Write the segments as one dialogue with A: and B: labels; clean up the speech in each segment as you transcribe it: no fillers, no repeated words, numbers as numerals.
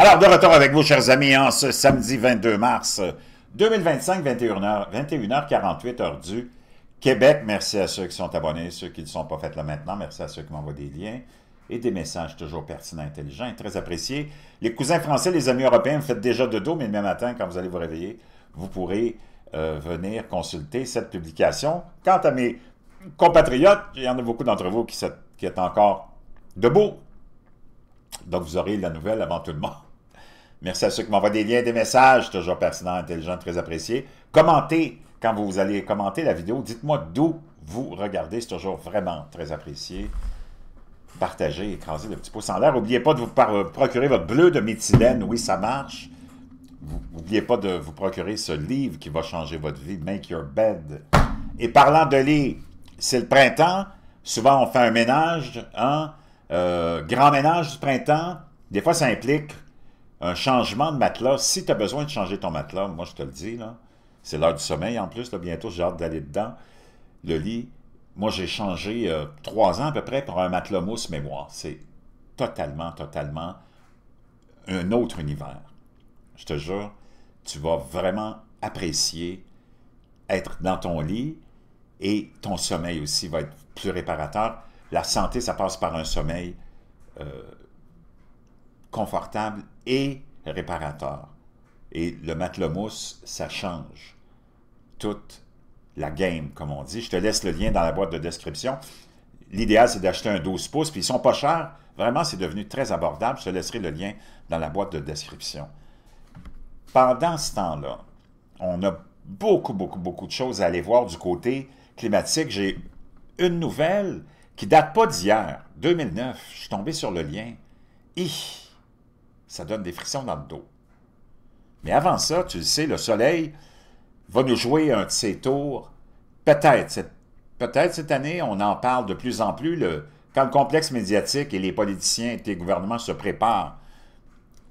A: Alors, de retour avec vous, chers amis, en ce samedi 22 mars 2025, 21h48, heure du Québec. Merci à ceux qui sont abonnés, ceux qui ne le sont pas fait là maintenant. Merci à ceux qui m'envoient des liens et des messages toujours pertinents, intelligents et très appréciés. Les cousins français, les amis européens, vous faites déjà de dos, mais demain matin, quand vous allez vous réveiller, vous pourrez venir consulter cette publication. Quant à mes compatriotes, il y en a beaucoup d'entre vous qui est encore debout. Donc, vous aurez la nouvelle avant tout le monde. Merci à ceux qui m'envoient des liens, des messages, toujours pertinents, intelligents, très appréciés. Commentez, quand vous allez commenter la vidéo, dites-moi d'où vous regardez, c'est toujours vraiment très apprécié. Partagez, écrasez le petit pouce en l'air. N'oubliez pas de vous procurer votre bleu de méthylène, oui, ça marche. N'oubliez pas de vous procurer ce livre qui va changer votre vie, Make Your Bed. Et parlant de lit, c'est le printemps, souvent on fait un ménage, hein? Grand ménage du printemps, des fois ça implique un changement de matelas. Si tu as besoin de changer ton matelas, moi je te le dis, là, c'est l'heure du sommeil en plus, là, bientôt j'ai hâte d'aller dedans. Le lit, moi j'ai changé 3 ans à peu près pour un matelas mousse mémoire. C'est totalement un autre univers. Je te jure, tu vas vraiment apprécier être dans ton lit et ton sommeil aussi va être plus réparateur. La santé, ça passe par un sommeil confortable et réparateur. Et le matelas mousse, ça change toute la game, comme on dit. Je te laisse le lien dans la boîte de description. L'idéal, c'est d'acheter un 12 pouces, puis ils ne sont pas chers. Vraiment, c'est devenu très abordable. Je te laisserai le lien dans la boîte de description. Pendant ce temps-là, on a beaucoup de choses à aller voir du côté climatique. J'ai une nouvelle qui date pas d'hier, 2009. Je suis tombé sur le lien. Ça donne des frissons dans le dos. Mais avant ça, tu le sais, le soleil va nous jouer un de ses tours. Peut-être cette année, on en parle de plus en plus. Quand le complexe médiatique et les politiciens et les gouvernements se préparent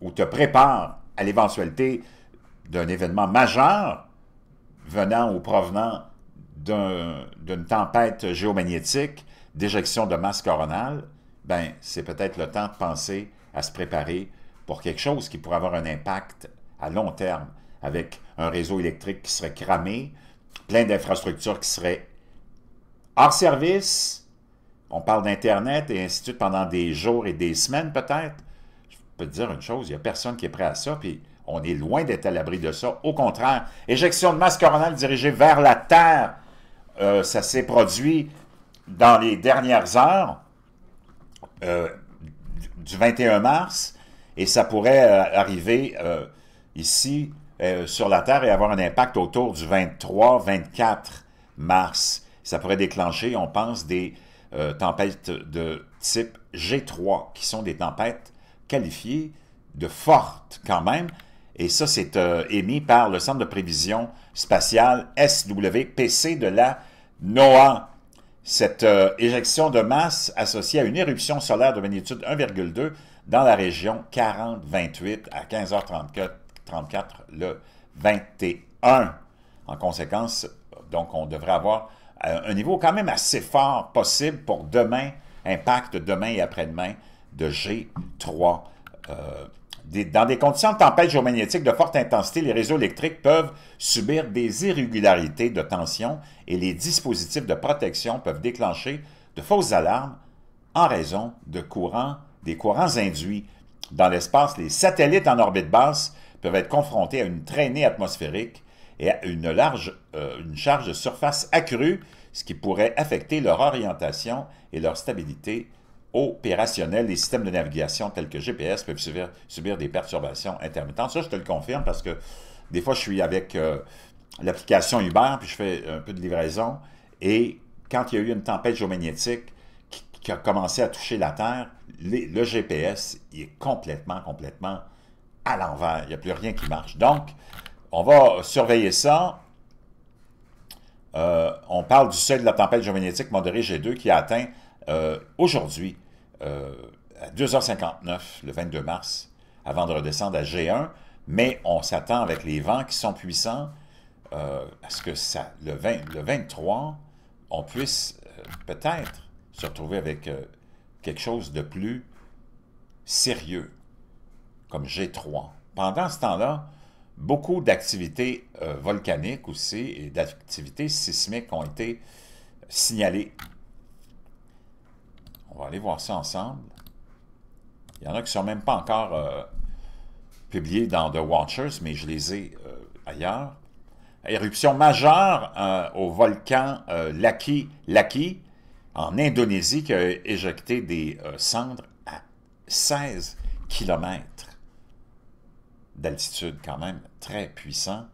A: ou te préparent à l'éventualité d'un événement majeur venant ou provenant d'une tempête géomagnétique, d'éjection de masse coronale, ben c'est peut-être le temps de penser à se préparer pour quelque chose qui pourrait avoir un impact à long terme, avec un réseau électrique qui serait cramé, plein d'infrastructures qui seraient hors service, on parle d'Internet et ainsi de suite pendant des jours et des semaines peut-être. Je peux te dire une chose, il n'y a personne qui est prêt à ça, puis on est loin d'être à l'abri de ça. Au contraire, éjection de masse coronale dirigée vers la Terre, ça s'est produit dans les dernières heures du 21 mars, et ça pourrait arriver ici sur la Terre et avoir un impact autour du 23-24 mars. Ça pourrait déclencher, on pense, des tempêtes de type G3, qui sont des tempêtes qualifiées de fortes quand même, et ça c'est émis par le Centre de prévision spatiale SWPC de la NOAA. Cette éjection de masse associée à une éruption solaire de magnitude 1,2 dans la région 40-28 à 15h34 le 21. En conséquence, donc on devrait avoir un niveau quand même assez fort possible pour demain, impact demain et après-demain de G3. Dans des conditions de tempête géomagnétique de forte intensité, les réseaux électriques peuvent subir des irrégularités de tension et les dispositifs de protection peuvent déclencher de fausses alarmes en raison des courants induits. Dans l'espace, les satellites en orbite basse peuvent être confrontés à une traînée atmosphérique et à une charge de surface accrue, ce qui pourrait affecter leur orientation et leur stabilité opérationnelle. Les systèmes de navigation tels que GPS peuvent subir des perturbations intermittentes. Ça, je te le confirme parce que des fois, je suis avec l'application Uber, puis je fais un peu de livraison, et quand il y a eu une tempête géomagnétique qui a commencé à toucher la Terre, le GPS il est complètement à l'envers. Il n'y a plus rien qui marche. Donc, on va surveiller ça. On parle du seuil de la tempête géomagnétique modérée G2 qui a atteint aujourd'hui à 2h59, le 22 mars, avant de redescendre à G1, mais on s'attend avec les vents qui sont puissants à ce que le 23, on puisse peut-être se retrouver avec quelque chose de plus sérieux comme G3. Pendant ce temps-là, beaucoup d'activités volcaniques aussi et d'activités sismiques ont été signalées. On va aller voir ça ensemble. Il y en a qui ne sont même pas encore publiés dans The Watchers, mais je les ai ailleurs. Éruption majeure au volcan Laki en Indonésie qui a éjecté des cendres à 16 km d'altitude, quand même très puissant.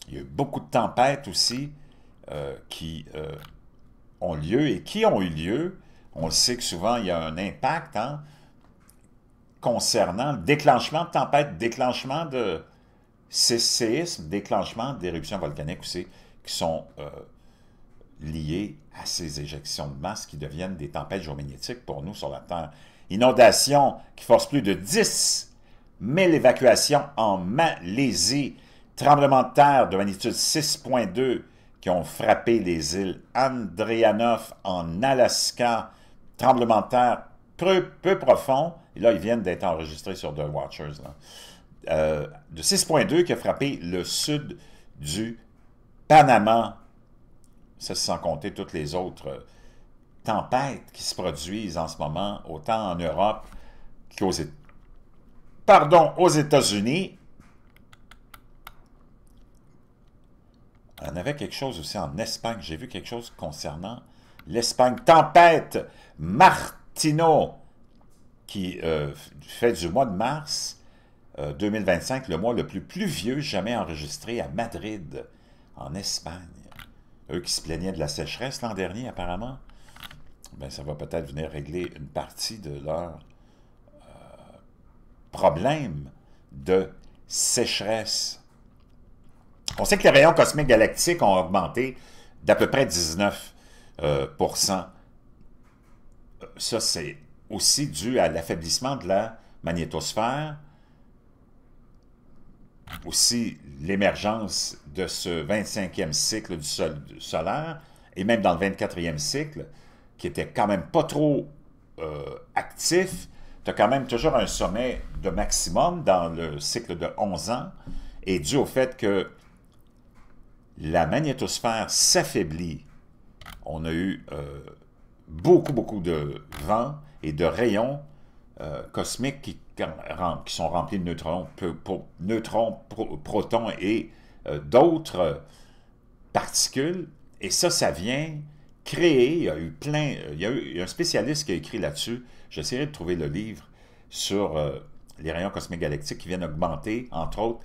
A: Il y a eu beaucoup de tempêtes aussi qui ont lieu et qui ont eu lieu. On le sait que souvent il y a un impact concernant le déclenchement de tempêtes, déclenchement de séismes, déclenchement d'éruptions volcaniques aussi, qui sont liées à ces éjections de masse qui deviennent des tempêtes géomagnétiques pour nous sur la Terre. Inondations qui forcent plus de 10 000 évacuations en Malaisie. Tremblements de terre de magnitude 6,2 qui ont frappé les îles Andrianov en Alaska. Tremblements de terre peu profonds. Et là, ils viennent d'être enregistrés sur The Watchers. De 6,2 qui a frappé le sud du Panama. Ça, sans compter toutes les autres tempêtes qui se produisent en ce moment, autant en Europe qu'aux États-Unis. On avait quelque chose aussi en Espagne. J'ai vu quelque chose concernant l'Espagne. Tempête Martino, qui fait du mois de mars 2025 le mois le plus pluvieux jamais enregistré à Madrid, en Espagne. Eux qui se plaignaient de la sécheresse l'an dernier, apparemment, ben, ça va peut-être venir régler une partie de leur problème de sécheresse. On sait que les rayons cosmiques galactiques ont augmenté d'à peu près 19%. Ça, c'est aussi dû à l'affaiblissement de la magnétosphère, aussi l'émergence de ce 25e cycle du solaire, et même dans le 24e cycle, qui était quand même pas trop actif. Tu as quand même toujours un sommet de maximum dans le cycle de 11 ans, et dû au fait que la magnétosphère s'affaiblit, on a eu beaucoup de vent et de rayons cosmiques qui sont remplis de neutrons, protons et d'autres particules. Et ça vient créer, il y a eu un spécialiste qui a écrit là-dessus, j'essaierai de trouver le livre sur les rayons cosmiques galactiques qui viennent augmenter, entre autres,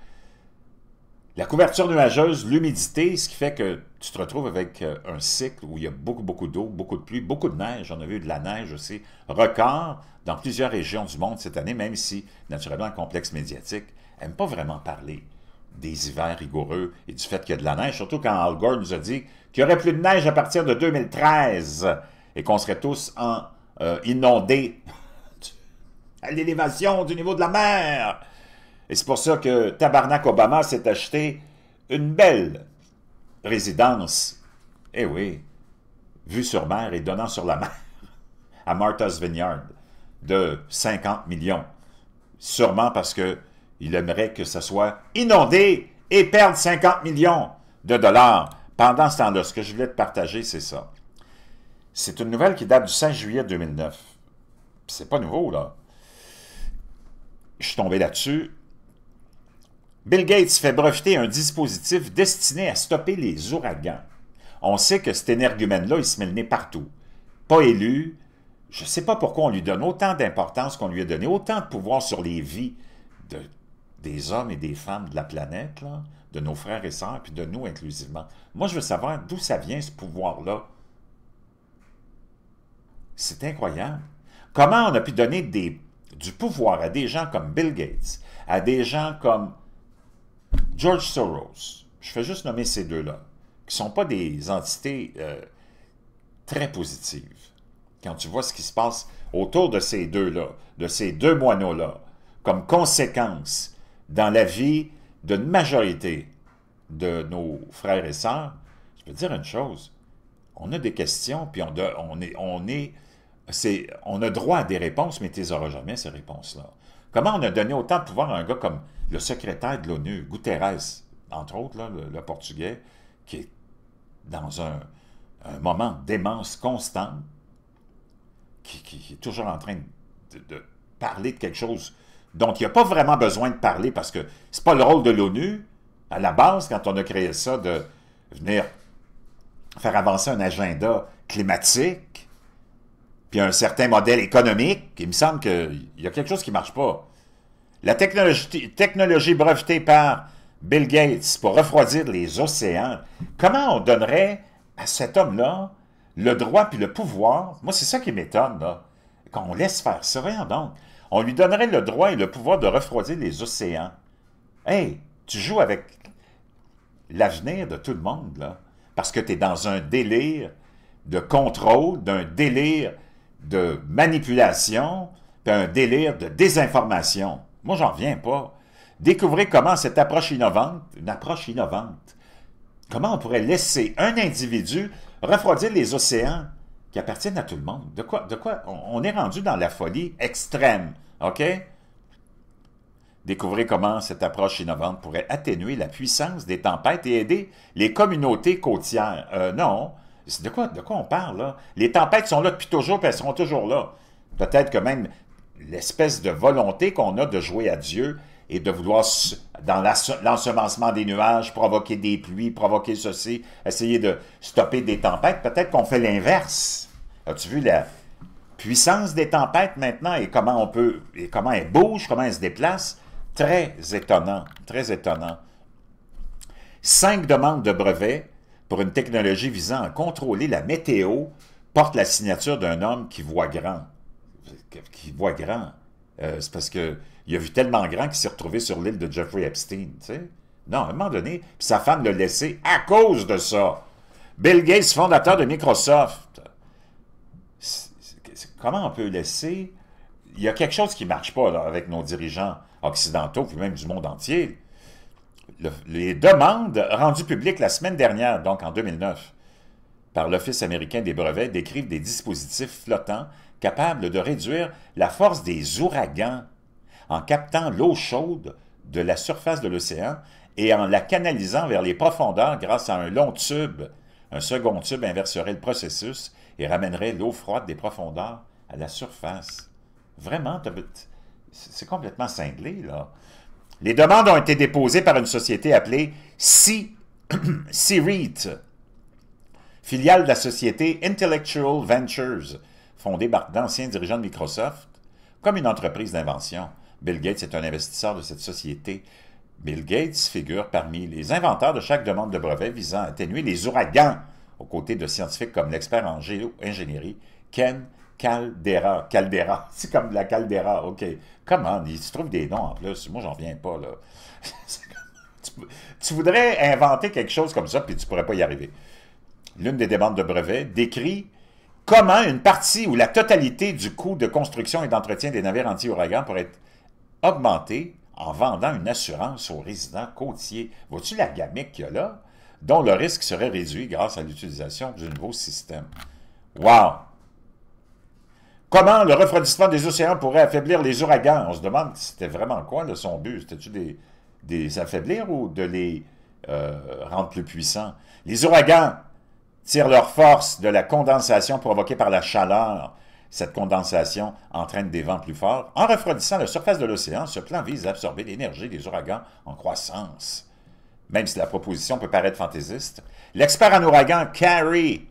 A: la couverture nuageuse, l'humidité, ce qui fait que tu te retrouves avec un cycle où il y a beaucoup d'eau, beaucoup de pluie, beaucoup de neige. On a vu de la neige aussi, record dans plusieurs régions du monde cette année, même si, naturellement, le complexe médiatique n'aime pas vraiment parler des hivers rigoureux et du fait qu'il y a de la neige, surtout quand Al Gore nous a dit qu'il n'y aurait plus de neige à partir de 2013 et qu'on serait tous inondés à l'élévation du niveau de la mer. Et c'est pour ça que Tabarnak Obama s'est acheté une belle résidence, eh oui, vue sur mer et donnant sur la mer, à Martha's Vineyard, de 50 millions. Sûrement parce qu'il aimerait que ça soit inondé et perdre 50 millions de dollars. Pendant ce temps-là, ce que je voulais te partager, c'est ça. C'est une nouvelle qui date du 16 juillet 2009. C'est pas nouveau, là. Je suis tombé là-dessus. Bill Gates fait breveter un dispositif destiné à stopper les ouragans. On sait que cet énergumène-là, il se met le nez partout. Pas élu. Je ne sais pas pourquoi on lui donne autant d'importance qu'on lui a donné, autant de pouvoir sur les vies des hommes et des femmes de la planète, là, de nos frères et sœurs, puis de nous inclusivement. Moi, je veux savoir d'où ça vient, ce pouvoir-là. C'est incroyable. Comment on a pu donner du pouvoir à des gens comme Bill Gates, à des gens comme George Soros, je fais juste nommer ces deux-là, qui ne sont pas des entités très positives. Quand tu vois ce qui se passe autour de ces deux-là, de ces deux moineaux-là, comme conséquence dans la vie d'une majorité de nos frères et sœurs, je peux te dire une chose, on a des questions, puis on a droit à des réponses, mais tu les auras jamais, ces réponses-là. Comment on a donné autant de pouvoir à un gars comme le secrétaire de l'ONU, Guterres, entre autres, là, le Portugais, qui est dans un moment démence constante, qui est toujours en train de parler de quelque chose dont il n'y a pas vraiment besoin de parler, parce que c'est pas le rôle de l'ONU, à la base, quand on a créé ça, de venir faire avancer un agenda climatique, puis un certain modèle économique. Il me semble qu'il y a quelque chose qui ne marche pas. La technologie brevetée par Bill Gates pour refroidir les océans, comment on donnerait à cet homme-là le droit puis le pouvoir? Moi, c'est ça qui m'étonne, là, qu'on laisse faire ça. Voyons donc. On lui donnerait le droit et le pouvoir de refroidir les océans. Hey, tu joues avec l'avenir de tout le monde, là, parce que tu es dans un délire de contrôle, d'un délire de manipulation, puis un délire de désinformation. Moi, j'en reviens pas. Découvrez comment cette approche innovante, une approche innovante, comment on pourrait laisser un individu refroidir les océans qui appartiennent à tout le monde. De quoi on est rendu dans la folie extrême, OK? Découvrez comment cette approche innovante pourrait atténuer la puissance des tempêtes et aider les communautés côtières. Non, de quoi on parle, là? Les tempêtes sont là depuis toujours, puis elles seront toujours là. Peut-être que même l'espèce de volonté qu'on a de jouer à Dieu et de vouloir, dans l'ensemencement des nuages, provoquer des pluies, provoquer ceci, essayer de stopper des tempêtes, peut-être qu'on fait l'inverse. As-tu vu la puissance des tempêtes maintenant et comment comment elles bougent, comment elles se déplacent? Très étonnant, très étonnant. 5 demandes de brevets pour une technologie visant à contrôler la météo portent la signature d'un homme qui voit grand. Qui voit grand. C'est parce qu'il a vu tellement grand qu'il s'est retrouvé sur l'île de Jeffrey Epstein. Tu sais? Non, à un moment donné, puis sa femme l'a laissé à cause de ça. Bill Gates, fondateur de Microsoft. Comment on peut laisser... Il y a quelque chose qui ne marche pas là, avec nos dirigeants occidentaux, puis même du monde entier. Les demandes rendues publiques la semaine dernière, donc en 2009, par l'Office américain des brevets, décrivent des dispositifs flottants capables de réduire la force des ouragans en captant l'eau chaude de la surface de l'océan et en la canalisant vers les profondeurs grâce à un long tube. Un second tube inverserait le processus et ramènerait l'eau froide des profondeurs à la surface. Vraiment, c'est complètement cinglé, là. Les demandes ont été déposées par une société appelée C-REIT, filiale de la société Intellectual Ventures, fondée par d'anciens dirigeants de Microsoft, comme une entreprise d'invention. Bill Gates est un investisseur de cette société. Bill Gates figure parmi les inventeurs de chaque demande de brevet visant à atténuer les ouragans, aux côtés de scientifiques comme l'expert en géo-ingénierie Ken Caldera. Caldera, c'est comme la Caldera, OK. Comment? Il se trouve des noms en plus. Moi, j'en viens pas, là. Tu voudrais inventer quelque chose comme ça, puis tu pourrais pas y arriver. L'une des demandes de brevet décrit comment une partie ou la totalité du coût de construction et d'entretien des navires anti-ouragans pourrait être augmentée en vendant une assurance aux résidents côtiers. Vois-tu la gamique qu'il y a là? Dont le risque serait réduit grâce à l'utilisation du nouveau système. Wow! Comment le refroidissement des océans pourrait affaiblir les ouragans? On se demande si c'était vraiment quoi là, son but. C'était-tu des affaiblir ou de les rendre plus puissants? Les ouragans tirent leur force de la condensation provoquée par la chaleur. Cette condensation entraîne des vents plus forts. En refroidissant la surface de l'océan, ce plan vise à absorber l'énergie des ouragans en croissance. Même si la proposition peut paraître fantaisiste, l'expert en ouragan Carrie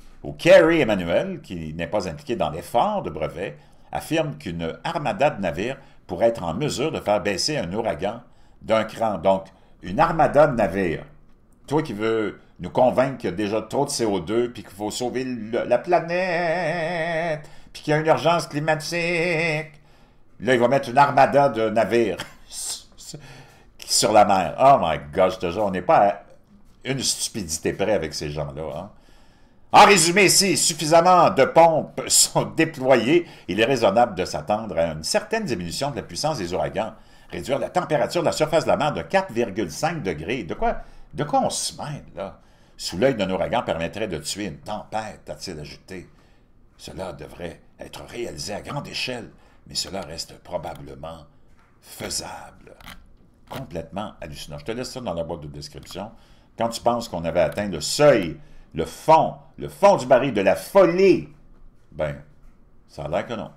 A: Emmanuel, qui n'est pas impliqué dans l'effort de brevet, affirme qu'une armada de navires pourrait être en mesure de faire baisser un ouragan d'un cran. Donc, une armada de navires. Toi qui veux nous convaincre qu'il y a déjà trop de CO2, puis qu'il faut sauver la planète, puis qu'il y a une urgence climatique. Là, il va mettre une armada de navires sur la mer. Oh my God, je te jure, on n'est pas à une stupidité près avec ces gens-là. Hein? En résumé, si suffisamment de pompes sont déployées, il est raisonnable de s'attendre à une certaine diminution de la puissance des ouragans, réduire la température de la surface de la mer de 4,5 degrés. De quoi on se mêle, là? Sous l'œil d'un ouragan permettrait de tuer une tempête, a-t-il ajouté. Cela devrait être réalisé à grande échelle, mais cela reste probablement faisable. Complètement hallucinant. Je te laisse ça dans la boîte de description. Quand tu penses qu'on avait atteint le seuil, le fond du baril de la folie, ben, ça a l'air que non.